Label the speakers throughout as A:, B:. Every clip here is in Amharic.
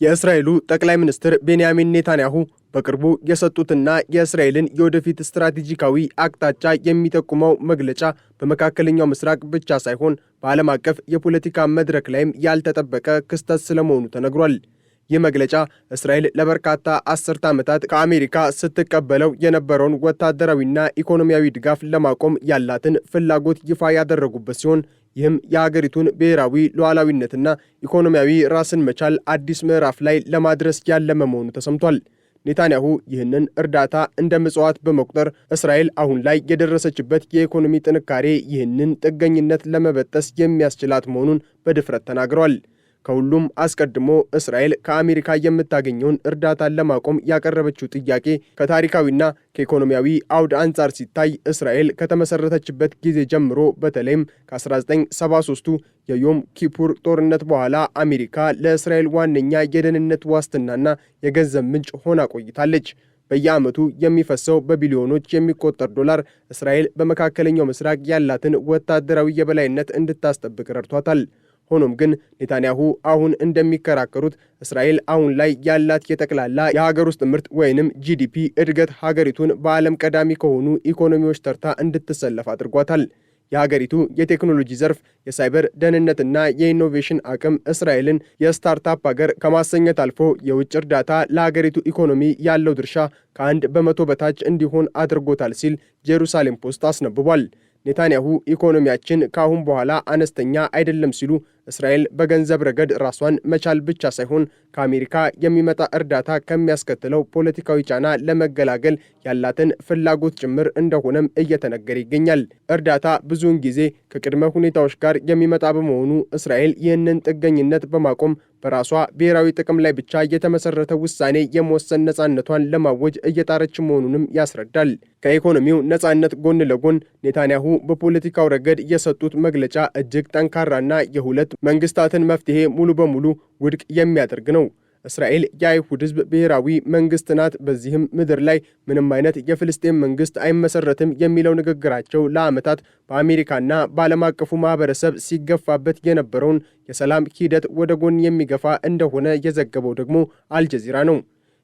A: የእስራኤሉ ጠቅላይ ሚኒስትር ቤንያሚን ኔታንያሁ በቅርቡ የሰጡትና የእስራኤልን የወደፊት ስትራቴጂካዊ አቅጣጫ የሚጠቁመው መግለጫ በመካከለኛው ምስራቅ ብቻ ሳይሆን በዓለም አቀፍ የፖለቲካ መድረክ ላይም ያልተጠበቀ ክስተት ስለመሆኑ ተነግሯል። ይህ መግለጫ እስራኤል ለበርካታ አስርተ ዓመታት ከአሜሪካ ስትቀበለው የነበረውን ወታደራዊና ኢኮኖሚያዊ ድጋፍ ለማቆም ያላትን ፍላጎት ይፋ ያደረጉበት ሲሆን ይህም የሀገሪቱን ብሔራዊ ሉዓላዊነትና ኢኮኖሚያዊ ራስን መቻል አዲስ ምዕራፍ ላይ ለማድረስ ያለመ መሆኑ ተሰምቷል። ኔታንያሁ ይህንን እርዳታ እንደ ምጽዋት በመቁጠር እስራኤል አሁን ላይ የደረሰችበት የኢኮኖሚ ጥንካሬ ይህንን ጥገኝነት ለመበጠስ የሚያስችላት መሆኑን በድፍረት ተናግረዋል። ከሁሉም አስቀድሞ እስራኤል ከአሜሪካ የምታገኘውን እርዳታን ለማቆም ያቀረበችው ጥያቄ ከታሪካዊና ከኢኮኖሚያዊ አውድ አንጻር ሲታይ እስራኤል ከተመሰረተችበት ጊዜ ጀምሮ በተለይም ከ1973ቱ የዮም ኪፑር ጦርነት በኋላ አሜሪካ ለእስራኤል ዋነኛ የደህንነት ዋስትናና የገንዘብ ምንጭ ሆና ቆይታለች። በየዓመቱ የሚፈሰው በቢሊዮኖች የሚቆጠር ዶላር እስራኤል በመካከለኛው ምስራቅ ያላትን ወታደራዊ የበላይነት እንድታስጠብቅ ረድቷታል። ሆኖም ግን ኔታንያሁ አሁን እንደሚከራከሩት እስራኤል አሁን ላይ ያላት የጠቅላላ የሀገር ውስጥ ምርት ወይንም ጂዲፒ እድገት ሀገሪቱን በዓለም ቀዳሚ ከሆኑ ኢኮኖሚዎች ተርታ እንድትሰለፍ አድርጓታል። የሀገሪቱ የቴክኖሎጂ ዘርፍ፣ የሳይበር ደህንነትና የኢኖቬሽን አቅም እስራኤልን የስታርታፕ ሀገር ከማሰኘት አልፎ የውጭ እርዳታ ለሀገሪቱ ኢኮኖሚ ያለው ድርሻ ከ1% በታች እንዲሆን አድርጎታል ሲል ጄሩሳሌም ፖስት አስነብቧል። ኔታንያሁ ኢኮኖሚያችን ከአሁን በኋላ አነስተኛ አይደለም ሲሉ እስራኤል በገንዘብ ረገድ ራሷን መቻል ብቻ ሳይሆን ከአሜሪካ የሚመጣ እርዳታ ከሚያስከትለው ፖለቲካዊ ጫና ለመገላገል ያላትን ፍላጎት ጭምር እንደሆነም እየተነገረ ይገኛል። እርዳታ ብዙውን ጊዜ ከቅድመ ሁኔታዎች ጋር የሚመጣ በመሆኑ እስራኤል ይህንን ጥገኝነት በማቆም በራሷ ብሔራዊ ጥቅም ላይ ብቻ የተመሰረተ ውሳኔ የመወሰን ነፃነቷን ለማወጅ እየጣረች መሆኑንም ያስረዳል። ከኢኮኖሚው ነፃነት ጎን ለጎን ኔታንያሁ በፖለቲካው ረገድ የሰጡት መግለጫ እጅግ ጠንካራና የሁለት መንግስታትን መፍትሄ ሙሉ በሙሉ ውድቅ የሚያደርግ ነው። እስራኤል የአይሁድ ሕዝብ ብሔራዊ መንግስት ናት፣ በዚህም ምድር ላይ ምንም አይነት የፍልስጤም መንግስት አይመሰረትም የሚለው ንግግራቸው ለዓመታት በአሜሪካና በዓለም አቀፉ ማህበረሰብ ሲገፋበት የነበረውን የሰላም ሂደት ወደ ጎን የሚገፋ እንደሆነ የዘገበው ደግሞ አልጀዚራ ነው።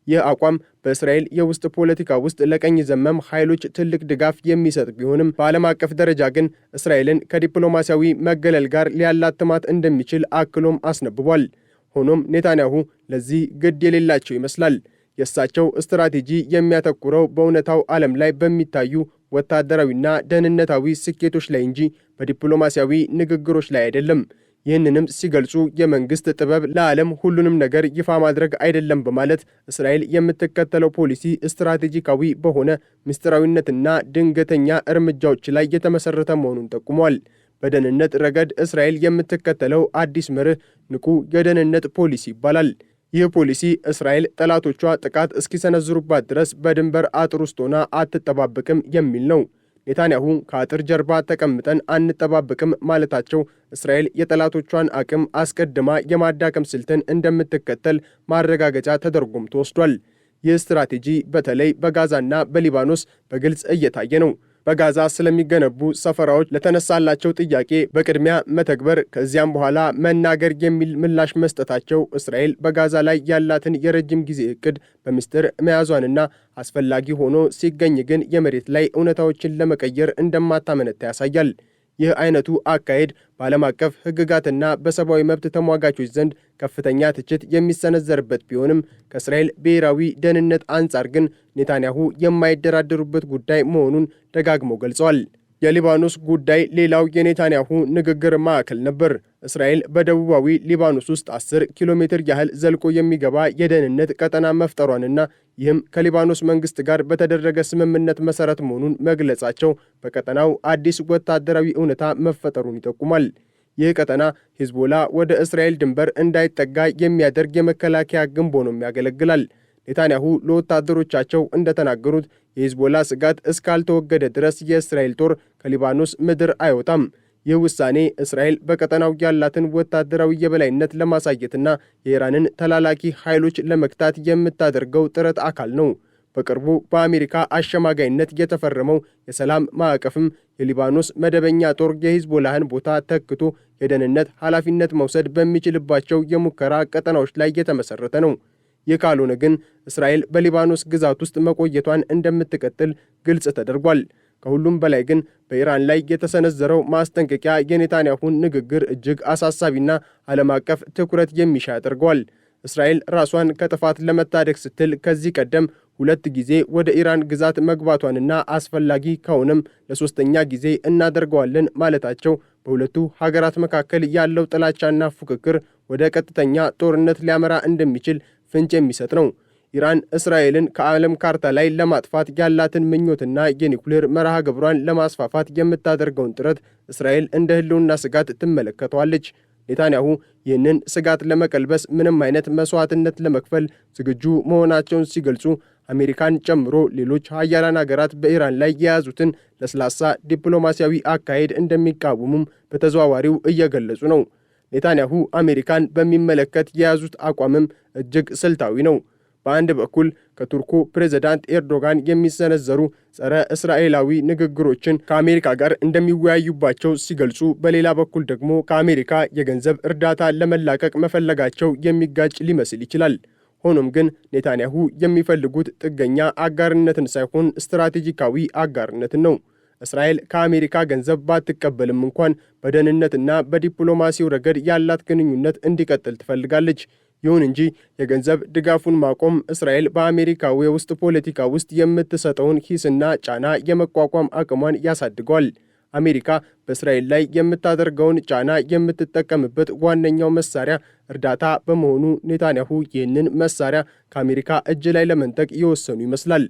A: ይህ አቋም በእስራኤል የውስጥ ፖለቲካ ውስጥ ለቀኝ ዘመም ኃይሎች ትልቅ ድጋፍ የሚሰጥ ቢሆንም በዓለም አቀፍ ደረጃ ግን እስራኤልን ከዲፕሎማሲያዊ መገለል ጋር ሊያላትማት እንደሚችል አክሎም አስነብቧል። ሆኖም ኔታንያሁ ለዚህ ግድ የሌላቸው ይመስላል። የእሳቸው ስትራቴጂ የሚያተኩረው በእውነታው ዓለም ላይ በሚታዩ ወታደራዊና ደህንነታዊ ስኬቶች ላይ እንጂ በዲፕሎማሲያዊ ንግግሮች ላይ አይደለም። ይህንንም ሲገልጹ የመንግስት ጥበብ ለዓለም ሁሉንም ነገር ይፋ ማድረግ አይደለም በማለት እስራኤል የምትከተለው ፖሊሲ ስትራቴጂካዊ በሆነ ምስጢራዊነትና ድንገተኛ እርምጃዎች ላይ የተመሰረተ መሆኑን ጠቁሟል። በደህንነት ረገድ እስራኤል የምትከተለው አዲስ መርህ ንቁ የደህንነት ፖሊሲ ይባላል። ይህ ፖሊሲ እስራኤል ጠላቶቿ ጥቃት እስኪሰነዝሩባት ድረስ በድንበር አጥር ውስጥ ሆና አትጠባበቅም የሚል ነው። ኔታንያሁ ከአጥር ጀርባ ተቀምጠን አንጠባበቅም ማለታቸው እስራኤል የጠላቶቿን አቅም አስቀድማ የማዳከም ስልትን እንደምትከተል ማረጋገጫ ተደርጎም ተወስዷል። ይህ ስትራቴጂ በተለይ በጋዛና በሊባኖስ በግልጽ እየታየ ነው። በጋዛ ስለሚገነቡ ሰፈራዎች ለተነሳላቸው ጥያቄ በቅድሚያ መተግበር ከዚያም በኋላ መናገር የሚል ምላሽ መስጠታቸው እስራኤል በጋዛ ላይ ያላትን የረጅም ጊዜ እቅድ በምስጢር መያዟንና አስፈላጊ ሆኖ ሲገኝ ግን የመሬት ላይ እውነታዎችን ለመቀየር እንደማታመነታ ያሳያል። ይህ አይነቱ አካሄድ በዓለም አቀፍ ሕግጋትና በሰብአዊ መብት ተሟጋቾች ዘንድ ከፍተኛ ትችት የሚሰነዘርበት ቢሆንም ከእስራኤል ብሔራዊ ደህንነት አንጻር ግን ኔታንያሁ የማይደራደሩበት ጉዳይ መሆኑን ደጋግመው ገልጸዋል። የሊባኖስ ጉዳይ ሌላው የኔታንያሁ ንግግር ማዕከል ነበር። እስራኤል በደቡባዊ ሊባኖስ ውስጥ 10 ኪሎ ሜትር ያህል ዘልቆ የሚገባ የደህንነት ቀጠና መፍጠሯንና ይህም ከሊባኖስ መንግስት ጋር በተደረገ ስምምነት መሰረት መሆኑን መግለጻቸው በቀጠናው አዲስ ወታደራዊ እውነታ መፈጠሩን ይጠቁማል። ይህ ቀጠና ሂዝቦላ ወደ እስራኤል ድንበር እንዳይጠጋ የሚያደርግ የመከላከያ ግንብ ሆኖም ያገለግላል። ኔታንያሁ ለወታደሮቻቸው እንደተናገሩት የሂዝቦላ ስጋት እስካልተወገደ ድረስ የእስራኤል ጦር ከሊባኖስ ምድር አይወጣም። ይህ ውሳኔ እስራኤል በቀጠናው ያላትን ወታደራዊ የበላይነት ለማሳየትና የኢራንን ተላላኪ ኃይሎች ለመክታት የምታደርገው ጥረት አካል ነው። በቅርቡ በአሜሪካ አሸማጋይነት የተፈረመው የሰላም ማዕቀፍም የሊባኖስ መደበኛ ጦር የሂዝቦላህን ቦታ ተክቶ የደህንነት ኃላፊነት መውሰድ በሚችልባቸው የሙከራ ቀጠናዎች ላይ የተመሰረተ ነው። ይህ ካልሆነ ግን እስራኤል በሊባኖስ ግዛት ውስጥ መቆየቷን እንደምትቀጥል ግልጽ ተደርጓል። ከሁሉም በላይ ግን በኢራን ላይ የተሰነዘረው ማስጠንቀቂያ የኔታንያሁን ንግግር እጅግ አሳሳቢና ዓለም አቀፍ ትኩረት የሚሻ ያደርገዋል። እስራኤል ራሷን ከጥፋት ለመታደግ ስትል ከዚህ ቀደም 2 ጊዜ ወደ ኢራን ግዛት መግባቷንና አስፈላጊ ከሆነም ለ3ኛ ጊዜ እናደርገዋለን ማለታቸው በሁለቱ ሀገራት መካከል ያለው ጥላቻና ፉክክር ወደ ቀጥተኛ ጦርነት ሊያመራ እንደሚችል ፍንጭ የሚሰጥ ነው። ኢራን እስራኤልን ከዓለም ካርታ ላይ ለማጥፋት ያላትን ምኞትና የኒውክሌር መርሃ ግብሯን ለማስፋፋት የምታደርገውን ጥረት እስራኤል እንደ ሕልውና ስጋት ትመለከተዋለች። ኔታንያሁ ይህንን ስጋት ለመቀልበስ ምንም አይነት መስዋዕትነት ለመክፈል ዝግጁ መሆናቸውን ሲገልጹ፣ አሜሪካን ጨምሮ ሌሎች ሀያላን ሀገራት በኢራን ላይ የያዙትን ለስላሳ ዲፕሎማሲያዊ አካሄድ እንደሚቃወሙም በተዘዋዋሪው እየገለጹ ነው። ኔታንያሁ አሜሪካን በሚመለከት የያዙት አቋምም እጅግ ስልታዊ ነው። በአንድ በኩል ከቱርኩ ፕሬዝዳንት ኤርዶጋን የሚሰነዘሩ ጸረ እስራኤላዊ ንግግሮችን ከአሜሪካ ጋር እንደሚወያዩባቸው ሲገልጹ፣ በሌላ በኩል ደግሞ ከአሜሪካ የገንዘብ እርዳታ ለመላቀቅ መፈለጋቸው የሚጋጭ ሊመስል ይችላል። ሆኖም ግን ኔታንያሁ የሚፈልጉት ጥገኛ አጋርነትን ሳይሆን ስትራቴጂካዊ አጋርነትን ነው። እስራኤል ከአሜሪካ ገንዘብ ባትቀበልም እንኳን በደህንነትና በዲፕሎማሲው ረገድ ያላት ግንኙነት እንዲቀጥል ትፈልጋለች። ይሁን እንጂ የገንዘብ ድጋፉን ማቆም እስራኤል በአሜሪካው የውስጥ ፖለቲካ ውስጥ የምትሰጠውን ሂስና ጫና የመቋቋም አቅሟን ያሳድገዋል። አሜሪካ በእስራኤል ላይ የምታደርገውን ጫና የምትጠቀምበት ዋነኛው መሳሪያ እርዳታ በመሆኑ ኔታንያሁ ይህንን መሳሪያ ከአሜሪካ እጅ ላይ ለመንጠቅ የወሰኑ ይመስላል።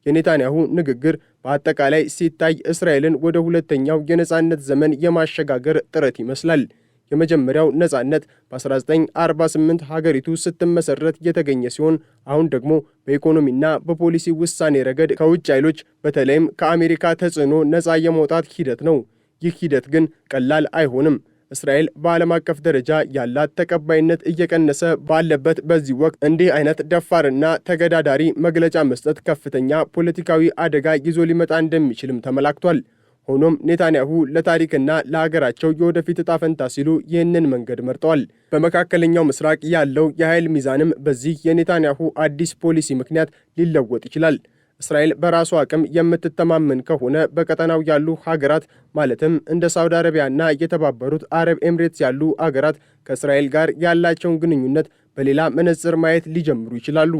A: የኔታንያሁ ንግግር በአጠቃላይ ሲታይ እስራኤልን ወደ ሁለተኛው የነጻነት ዘመን የማሸጋገር ጥረት ይመስላል። የመጀመሪያው ነጻነት በ1948 ሀገሪቱ ስትመሰረት የተገኘ ሲሆን አሁን ደግሞ በኢኮኖሚና በፖሊሲ ውሳኔ ረገድ ከውጭ ኃይሎች በተለይም ከአሜሪካ ተጽዕኖ ነጻ የመውጣት ሂደት ነው። ይህ ሂደት ግን ቀላል አይሆንም። እስራኤል በዓለም አቀፍ ደረጃ ያላት ተቀባይነት እየቀነሰ ባለበት በዚህ ወቅት እንዲህ አይነት ደፋርና ተገዳዳሪ መግለጫ መስጠት ከፍተኛ ፖለቲካዊ አደጋ ይዞ ሊመጣ እንደሚችልም ተመላክቷል። ሆኖም ኔታንያሁ ለታሪክና ለሀገራቸው የወደፊት ዕጣ ፈንታ ሲሉ ይህንን መንገድ መርጠዋል። በመካከለኛው ምስራቅ ያለው የኃይል ሚዛንም በዚህ የኔታንያሁ አዲስ ፖሊሲ ምክንያት ሊለወጥ ይችላል። እስራኤል በራሷ አቅም የምትተማመን ከሆነ በቀጠናው ያሉ ሀገራት ማለትም እንደ ሳውዲ አረቢያና የተባበሩት አረብ ኤምሬትስ ያሉ አገራት ከእስራኤል ጋር ያላቸውን ግንኙነት በሌላ መነጽር ማየት ሊጀምሩ ይችላሉ።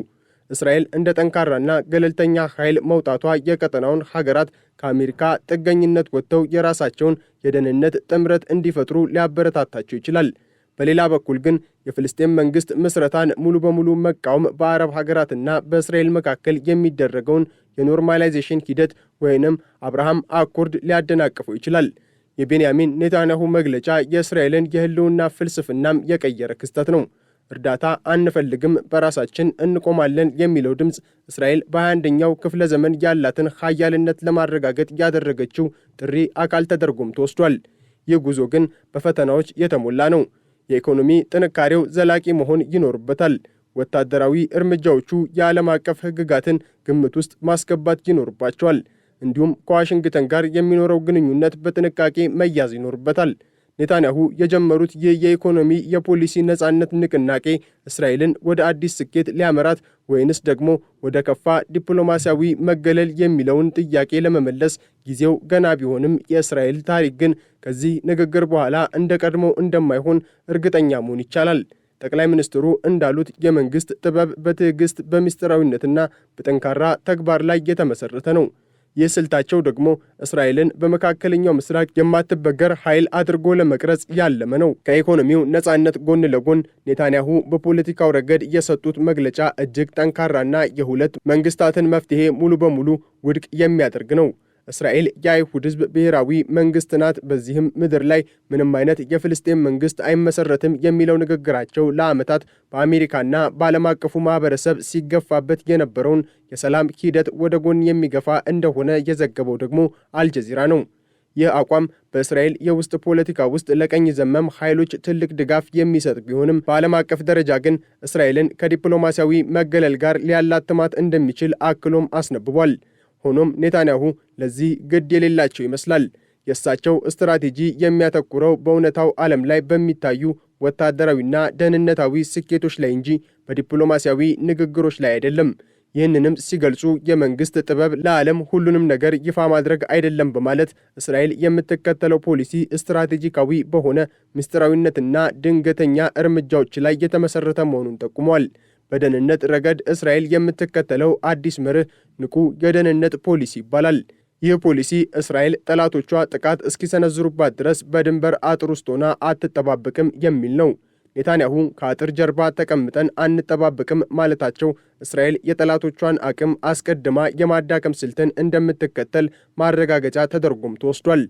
A: እስራኤል እንደ ጠንካራና ገለልተኛ ኃይል መውጣቷ የቀጠናውን ሀገራት ከአሜሪካ ጥገኝነት ወጥተው የራሳቸውን የደህንነት ጥምረት እንዲፈጥሩ ሊያበረታታቸው ይችላል። በሌላ በኩል ግን የፍልስጤም መንግስት ምስረታን ሙሉ በሙሉ መቃወም በአረብ ሀገራትና በእስራኤል መካከል የሚደረገውን የኖርማላይዜሽን ሂደት ወይንም አብርሃም አኮርድ ሊያደናቅፈው ይችላል። የቤንያሚን ኔታንያሁ መግለጫ የእስራኤልን የህልውና ፍልስፍናም የቀየረ ክስተት ነው። እርዳታ አንፈልግም፣ በራሳችን እንቆማለን የሚለው ድምፅ እስራኤል በ21ኛው ክፍለ ዘመን ያላትን ኃያልነት ለማረጋገጥ ያደረገችው ጥሪ አካል ተደርጎም ተወስዷል። ይህ ጉዞ ግን በፈተናዎች የተሞላ ነው። የኢኮኖሚ ጥንካሬው ዘላቂ መሆን ይኖርበታል። ወታደራዊ እርምጃዎቹ የዓለም አቀፍ ሕግጋትን ግምት ውስጥ ማስገባት ይኖርባቸዋል። እንዲሁም ከዋሽንግተን ጋር የሚኖረው ግንኙነት በጥንቃቄ መያዝ ይኖርበታል። ኔታንያሁ የጀመሩት ይህ የኢኮኖሚ የፖሊሲ ነጻነት ንቅናቄ እስራኤልን ወደ አዲስ ስኬት ሊያመራት ወይንስ ደግሞ ወደ ከፋ ዲፕሎማሲያዊ መገለል የሚለውን ጥያቄ ለመመለስ ጊዜው ገና ቢሆንም የእስራኤል ታሪክ ግን ከዚህ ንግግር በኋላ እንደ ቀድሞ እንደማይሆን እርግጠኛ መሆን ይቻላል። ጠቅላይ ሚኒስትሩ እንዳሉት የመንግስት ጥበብ በትዕግስት በምስጢራዊነትና በጠንካራ ተግባር ላይ የተመሰረተ ነው። ይህ ስልታቸው ደግሞ እስራኤልን በመካከለኛው ምስራቅ የማትበገር ኃይል አድርጎ ለመቅረጽ ያለመ ነው። ከኢኮኖሚው ነጻነት ጎን ለጎን ኔታንያሁ በፖለቲካው ረገድ የሰጡት መግለጫ እጅግ ጠንካራና የሁለት መንግስታትን መፍትሄ ሙሉ በሙሉ ውድቅ የሚያደርግ ነው። እስራኤል የአይሁድ ሕዝብ ብሔራዊ መንግስት ናት፣ በዚህም ምድር ላይ ምንም አይነት የፍልስጤም መንግስት አይመሰረትም የሚለው ንግግራቸው ለዓመታት በአሜሪካና በዓለም አቀፉ ማህበረሰብ ሲገፋበት የነበረውን የሰላም ሂደት ወደ ጎን የሚገፋ እንደሆነ የዘገበው ደግሞ አልጀዚራ ነው። ይህ አቋም በእስራኤል የውስጥ ፖለቲካ ውስጥ ለቀኝ ዘመም ኃይሎች ትልቅ ድጋፍ የሚሰጥ ቢሆንም በዓለም አቀፍ ደረጃ ግን እስራኤልን ከዲፕሎማሲያዊ መገለል ጋር ሊያላትማት እንደሚችል አክሎም አስነብቧል። ሆኖም ኔታንያሁ ለዚህ ግድ የሌላቸው ይመስላል። የእሳቸው ስትራቴጂ የሚያተኩረው በእውነታው ዓለም ላይ በሚታዩ ወታደራዊና ደህንነታዊ ስኬቶች ላይ እንጂ በዲፕሎማሲያዊ ንግግሮች ላይ አይደለም። ይህንንም ሲገልጹ የመንግስት ጥበብ ለዓለም ሁሉንም ነገር ይፋ ማድረግ አይደለም በማለት እስራኤል የምትከተለው ፖሊሲ ስትራቴጂካዊ በሆነ ምስጢራዊነትና ድንገተኛ እርምጃዎች ላይ የተመሰረተ መሆኑን ጠቁሟል። በደህንነት ረገድ እስራኤል የምትከተለው አዲስ መርህ ንቁ የደህንነት ፖሊሲ ይባላል። ይህ ፖሊሲ እስራኤል ጠላቶቿ ጥቃት እስኪሰነዝሩባት ድረስ በድንበር አጥር ውስጥ ሆና አትጠባበቅም የሚል ነው። ኔታንያሁ ከአጥር ጀርባ ተቀምጠን አንጠባበቅም ማለታቸው እስራኤል የጠላቶቿን አቅም አስቀድማ የማዳከም ስልትን እንደምትከተል ማረጋገጫ ተደርጎም ተወስዷል።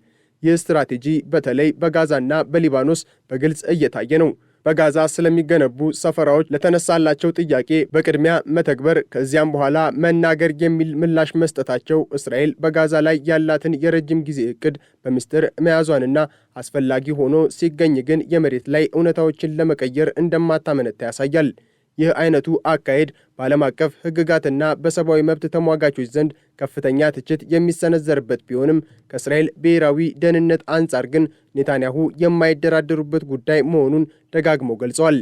A: ይህ ስትራቴጂ በተለይ በጋዛና በሊባኖስ በግልጽ እየታየ ነው። በጋዛ ስለሚገነቡ ሰፈራዎች ለተነሳላቸው ጥያቄ በቅድሚያ መተግበር ከዚያም በኋላ መናገር የሚል ምላሽ መስጠታቸው እስራኤል በጋዛ ላይ ያላትን የረጅም ጊዜ እቅድ በምስጢር መያዟንና አስፈላጊ ሆኖ ሲገኝ ግን የመሬት ላይ እውነታዎችን ለመቀየር እንደማታመነታ ያሳያል። ይህ አይነቱ አካሄድ በዓለም አቀፍ ሕግጋትና በሰብአዊ መብት ተሟጋቾች ዘንድ ከፍተኛ ትችት የሚሰነዘርበት ቢሆንም ከእስራኤል ብሔራዊ ደህንነት አንጻር ግን ኔታንያሁ የማይደራደሩበት ጉዳይ መሆኑን ደጋግመው ገልጸዋል።